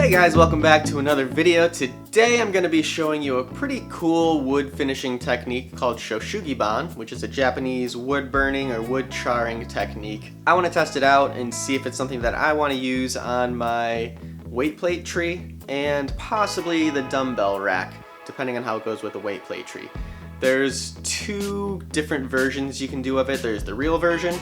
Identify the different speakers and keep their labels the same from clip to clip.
Speaker 1: Hey guys, welcome back to another video. Today I'm going to be showing you a pretty cool wood finishing technique called shoshugi-ban, which is a Japanese wood burning or wood charring technique. I want to test it out and see if it's something that I want to use on my weight plate tree and possibly the dumbbell rack, depending on how it goes with the weight plate tree. There's two different versions you can do of it. There's the real version,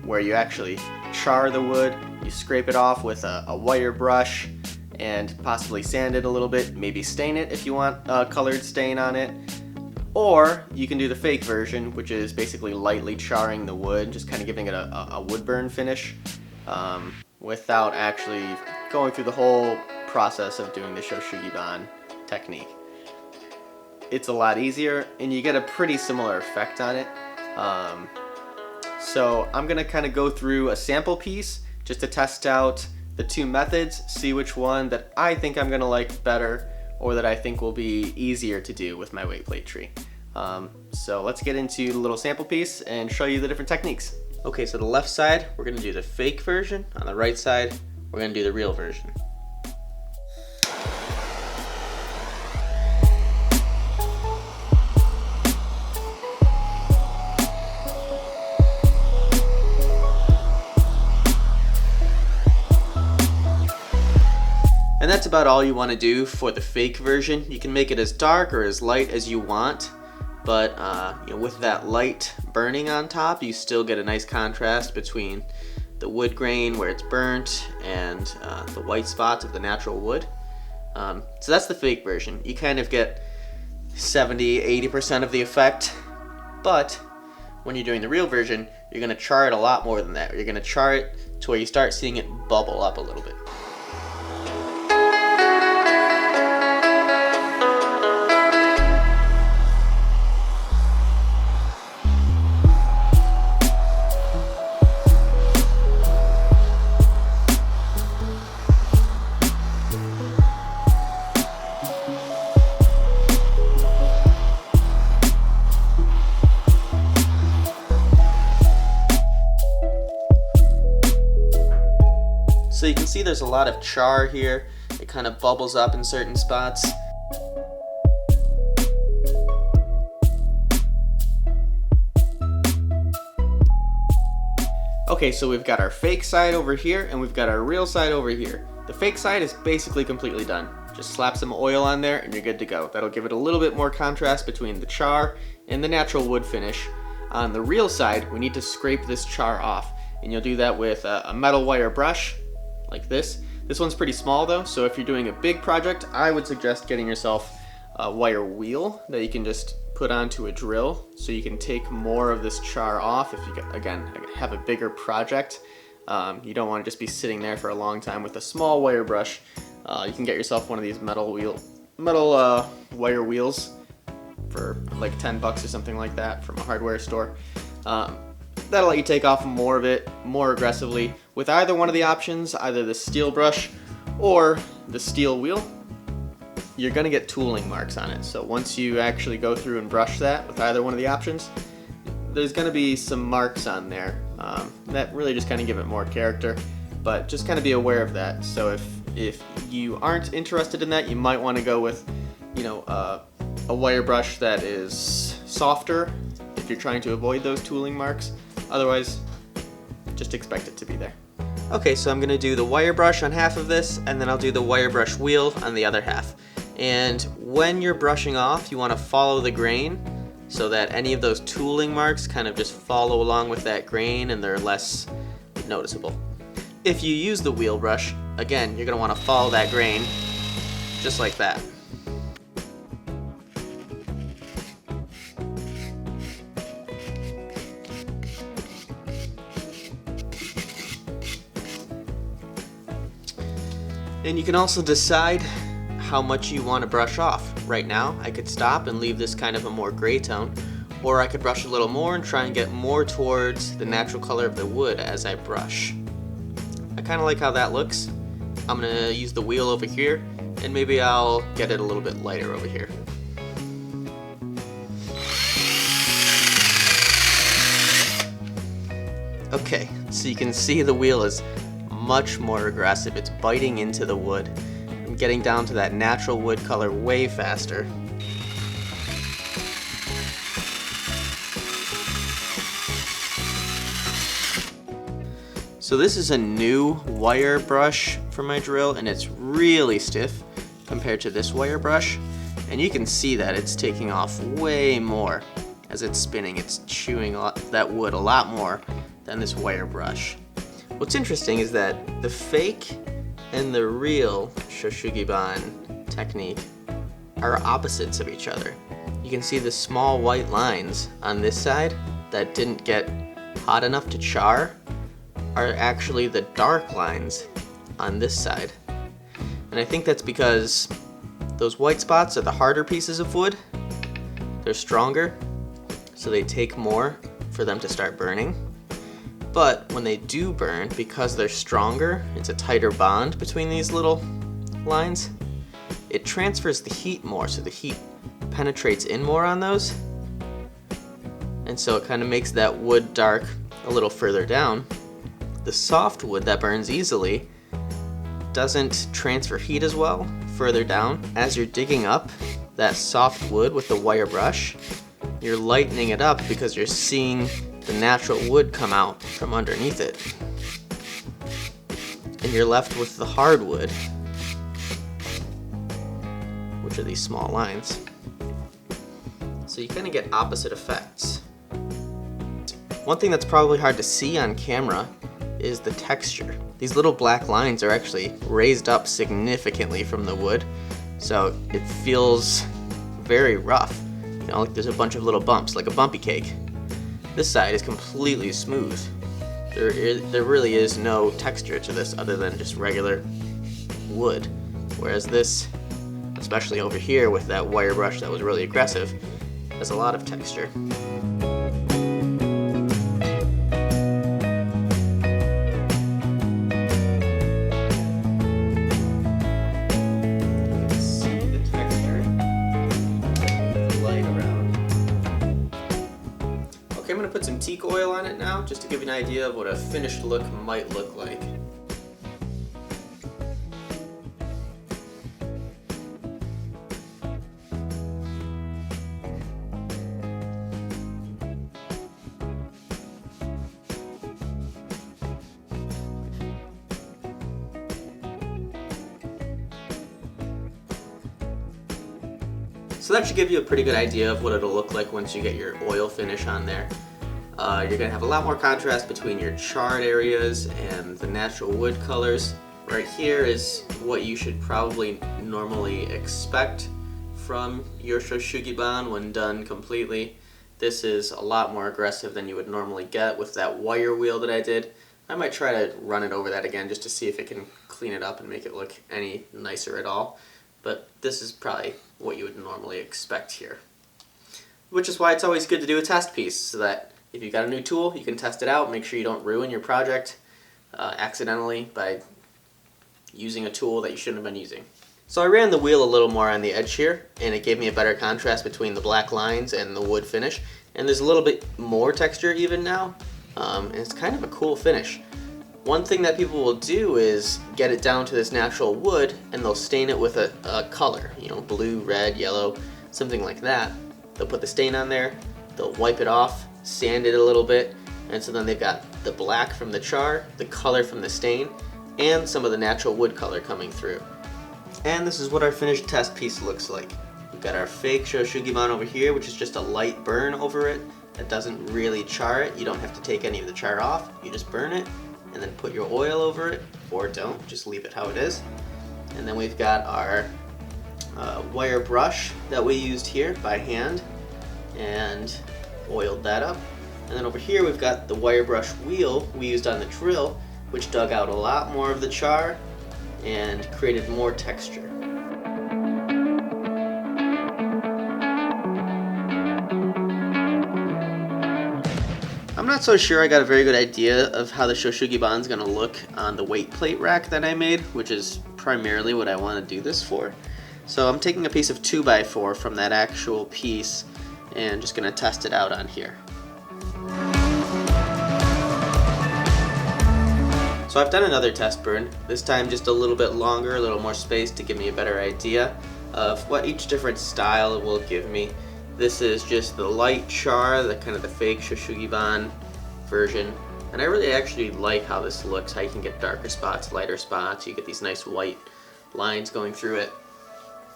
Speaker 1: where you actually char the wood. You scrape it off with a wire brush and possibly sand it a little bit, maybe stain it if you want a colored stain on it. Or you can do the fake version, which is basically lightly charring the wood, just kind of giving it a wood burn finish without actually going through the whole process of doing the shoshugiban technique. It's a lot easier and you get a pretty similar effect on it. So I'm gonna kind of go through a sample piece just to test out the two methods, see which one that I think I'm gonna like better or that I think will be easier to do with my weight plate tree. So let's get into the little sample piece and show you the different techniques. Okay, so the left side, we're gonna do the fake version. On the right side, we're gonna do the real version. And that's about all you want to do for the fake version. You can make it as dark or as light as you want, but with that light burning on top, you still get a nice contrast between the wood grain where it's burnt and the white spots of the natural wood. So that's the fake version. You kind of get 70-80% of the effect, but when you're doing the real version, you're going to char it a lot more than that. You're going to char it to where you start seeing it bubble up a little bit. So you can see there's a lot of char here. It kind of bubbles up in certain spots. Okay, so we've got our fake side over here and we've got our real side over here. The fake side is basically completely done. Just slap some oil on there and you're good to go. That'll give it a little bit more contrast between the char and the natural wood finish. On the real side, we need to scrape this char off, and you'll do that with a metal wire brush like this. This one's pretty small though, so if you're doing a big project, I would suggest getting yourself a wire wheel that you can just put onto a drill so you can take more of this char off if you, again, have a bigger project. You don't want to just be sitting there for a long time with a small wire brush. You can get yourself one of these metal wire wheels for like 10 bucks or something like that from a hardware store. That'll let you take off more of it more aggressively. With either one of the options, either the steel brush or the steel wheel, you're gonna get tooling marks on it. So once you actually go through and brush that with either one of the options, there's gonna be some marks on there that really just kind of give it more character, but just kind of be aware of that. So if you aren't interested in that, you might want to go with a wire brush that is softer if you're trying to avoid those tooling marks. Otherwise, just expect it to be there. Okay, so I'm gonna do the wire brush on half of this, and then I'll do the wire brush wheel on the other half. And when you're brushing off, you wanna follow the grain so that any of those tooling marks kind of just follow along with that grain and they're less noticeable. If you use the wheel brush, again, you're gonna wanna follow that grain just like that. And you can also decide how much you want to brush off. Right now, I could stop and leave this kind of a more gray tone, or I could brush a little more and try and get more towards the natural color of the wood as I brush. I kind of like how that looks. I'm gonna use the wheel over here, and maybe I'll get it a little bit lighter over here. Okay, so you can see the wheel is much more aggressive. It's biting into the wood and getting down to that natural wood color way faster. So this is a new wire brush for my drill, and it's really stiff compared to this wire brush. And you can see that it's taking off way more as it's spinning. It's chewing that wood a lot more than this wire brush. What's interesting is that the fake and the real shoshugiban technique are opposites of each other. You can see the small white lines on this side that didn't get hot enough to char are actually the dark lines on this side. And I think that's because those white spots are the harder pieces of wood. They're stronger, so they take more for them to start burning. But when they do burn, because they're stronger, it's a tighter bond between these little lines, it transfers the heat more, so the heat penetrates in more on those. And so it kind of makes that wood dark a little further down. The soft wood that burns easily doesn't transfer heat as well further down. As you're digging up that soft wood with the wire brush, you're lightening it up because you're seeing the natural wood come out from underneath it. And you're left with the hardwood, which are these small lines. So you kind of get opposite effects. One thing that's probably hard to see on camera is the texture. These little black lines are actually raised up significantly from the wood, so it feels very rough. You know, like there's a bunch of little bumps, like a bumpy cake. This side is completely smooth. There really is no texture to this other than just regular wood, whereas this, especially over here with that wire brush that was really aggressive, has a lot of texture. I'm going to put some teak oil on it now, just to give you an idea of what a finished look might look like. So that should give you a pretty good idea of what it'll look like once you get your oil finish on there. You're going to have a lot more contrast between your charred areas and the natural wood colors. Right here is what you should probably normally expect from your shoshugiban when done completely. This is a lot more aggressive than you would normally get with that wire wheel that I did. I might try to run it over that again just to see if it can clean it up and make it look any nicer at all. But this is probably what you would normally expect here. Which is why it's always good to do a test piece, so that if you've got a new tool, you can test it out, make sure you don't ruin your project accidentally by using a tool that you shouldn't have been using. So I ran the wheel a little more on the edge here, and it gave me a better contrast between the black lines and the wood finish. And there's a little bit more texture even now, and it's kind of a cool finish. One thing that people will do is get it down to this natural wood, and they'll stain it with a color, you know, blue, red, yellow, something like that. They'll put the stain on there, they'll wipe it off, sand it a little bit, and so then they've got the black from the char, the color from the stain, and some of the natural wood color coming through. And this is what our finished test piece looks like. We've got our fake shoshugiban over here, which is just a light burn over it that doesn't really char it. You don't have to take any of the char off, you just burn it and then put your oil over it, or don't, just leave it how it is. And then we've got our wire brush that we used here by hand and oiled that up. And then over here we've got the wire brush wheel we used on the drill, which dug out a lot more of the char and created more texture. I'm not so sure I got a very good idea of how the shoshugiban is going to look on the weight plate rack that I made, which is primarily what I want to do this for. So I'm taking a piece of 2x4 from that actual piece and just going to test it out on here. So I've done another test burn, this time just a little bit longer, a little more space to give me a better idea of what each different style will give me. This is just the light char, the kind of the fake shoshugiban version. And I really actually like how this looks, how you can get darker spots, lighter spots, you get these nice white lines going through it.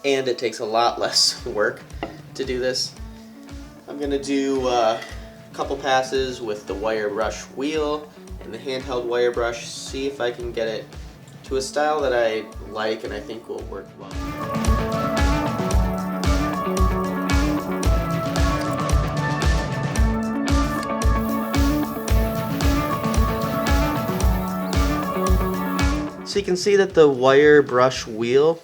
Speaker 1: And it takes a lot less work to do this. I'm gonna do a couple passes with the wire brush wheel and the handheld wire brush, see if I can get it to a style that I like and I think will work well. So you can see that the wire brush wheel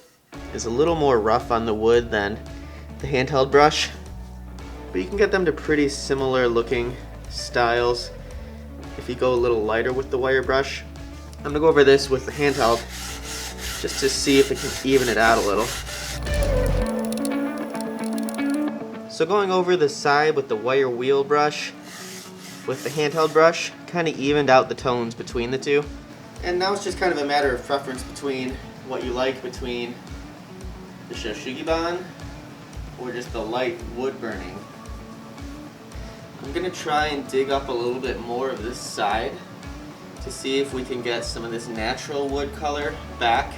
Speaker 1: is a little more rough on the wood than the handheld brush, but you can get them to pretty similar looking styles if you go a little lighter with the wire brush. I'm gonna go over this with the handheld just to see if it can even it out a little. So going over the side with the wire wheel brush with the handheld brush kind of evened out the tones between the two. And now it's just kind of a matter of preference between what you like between the shou-sugi-ban or just the light wood burning. I'm going to try and dig up a little bit more of this side to see if we can get some of this natural wood color back.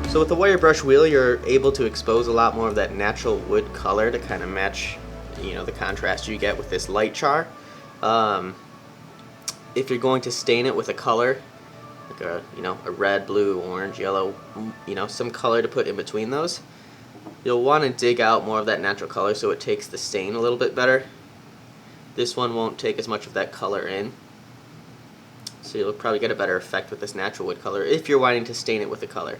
Speaker 1: So with the wire brush wheel, you're able to expose a lot more of that natural wood color to kind of match, you know, the contrast you get with this light char. If you're going to stain it with a color, like a red, blue, orange, yellow, some color to put in between those, you'll want to dig out more of that natural color so it takes the stain a little bit better. This one won't take as much of that color in, so you'll probably get a better effect with this natural wood color if you're wanting to stain it with a color.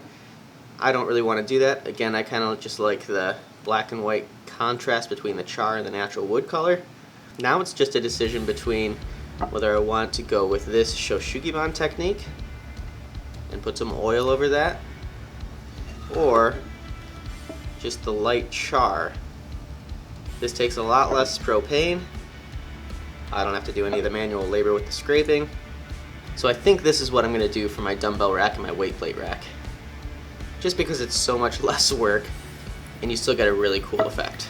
Speaker 1: I don't really want to do that. Again, I kind of just like the black and white contrast between the char and the natural wood color. Now it's just a decision between whether I want to go with this shoshugiban technique and put some oil over that, or just the light char. This takes a lot less propane. I don't have to do any of the manual labor with the scraping. So I think this is what I'm going to do for my dumbbell rack and my weight plate rack. Just because it's so much less work and you still get a really cool effect.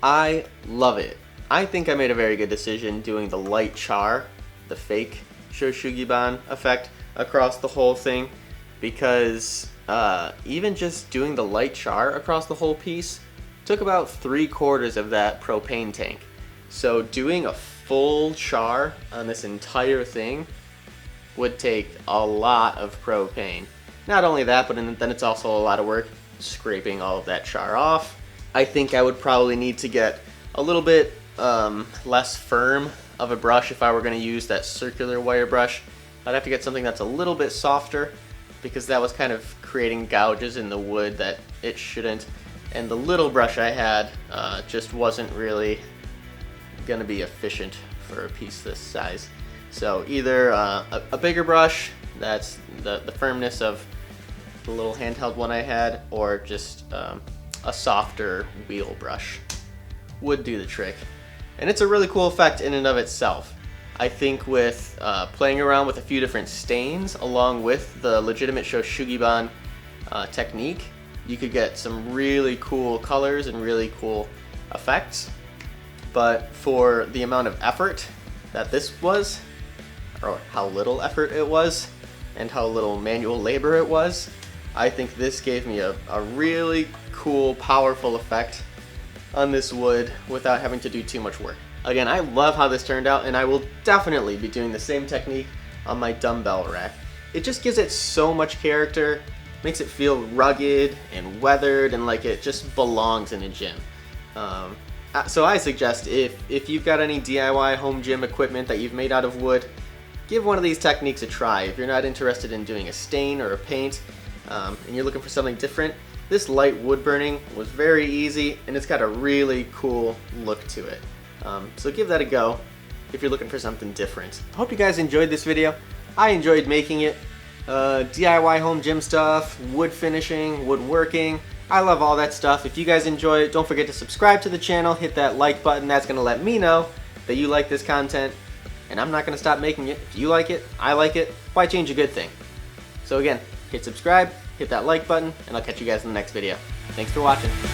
Speaker 1: I love it. I think I made a very good decision doing the light char, the fake shoshugiban effect across the whole thing, because even just doing the light char across the whole piece took about 3/4 of that propane tank. So doing a full char on this entire thing would take a lot of propane. Not only that, but then it's also a lot of work scraping all of that char off. I think I would probably need to get a little bit less firm of a brush if I were going to use that circular wire brush. I'd have to get something that's a little bit softer because that was kind of creating gouges in the wood that it shouldn't. And the little brush I had just wasn't really going to be efficient for a piece this size. So either a bigger brush that's the firmness of the little handheld one I had, or just a softer wheel brush would do the trick. And it's a really cool effect in and of itself. I think with playing around with a few different stains along with the legitimate shoshugiban technique, you could get some really cool colors and really cool effects. But for the amount of effort that this was, or how little effort it was, and how little manual labor it was, I think this gave me a really cool, powerful effect on this wood without having to do too much work. Again, I love how this turned out, and I will definitely be doing the same technique on my dumbbell rack. It just gives it so much character, makes it feel rugged and weathered and like it just belongs in a gym. So I suggest if you've got any DIY home gym equipment that you've made out of wood, give one of these techniques a try. If you're not interested in doing a stain or a paint, and you're looking for something different, this light wood burning was very easy, and it's got a really cool look to it. So give that a go if you're looking for something different. I hope you guys enjoyed this video. I enjoyed making it. DIY home gym stuff, wood finishing, woodworking. I love all that stuff. If you guys enjoy it, don't forget to subscribe to the channel, hit that like button. That's going to let me know that you like this content, and I'm not going to stop making it. If you like it, I like it, why change a good thing? So again, hit subscribe, hit that like button, and I'll catch you guys in the next video. Thanks for watching.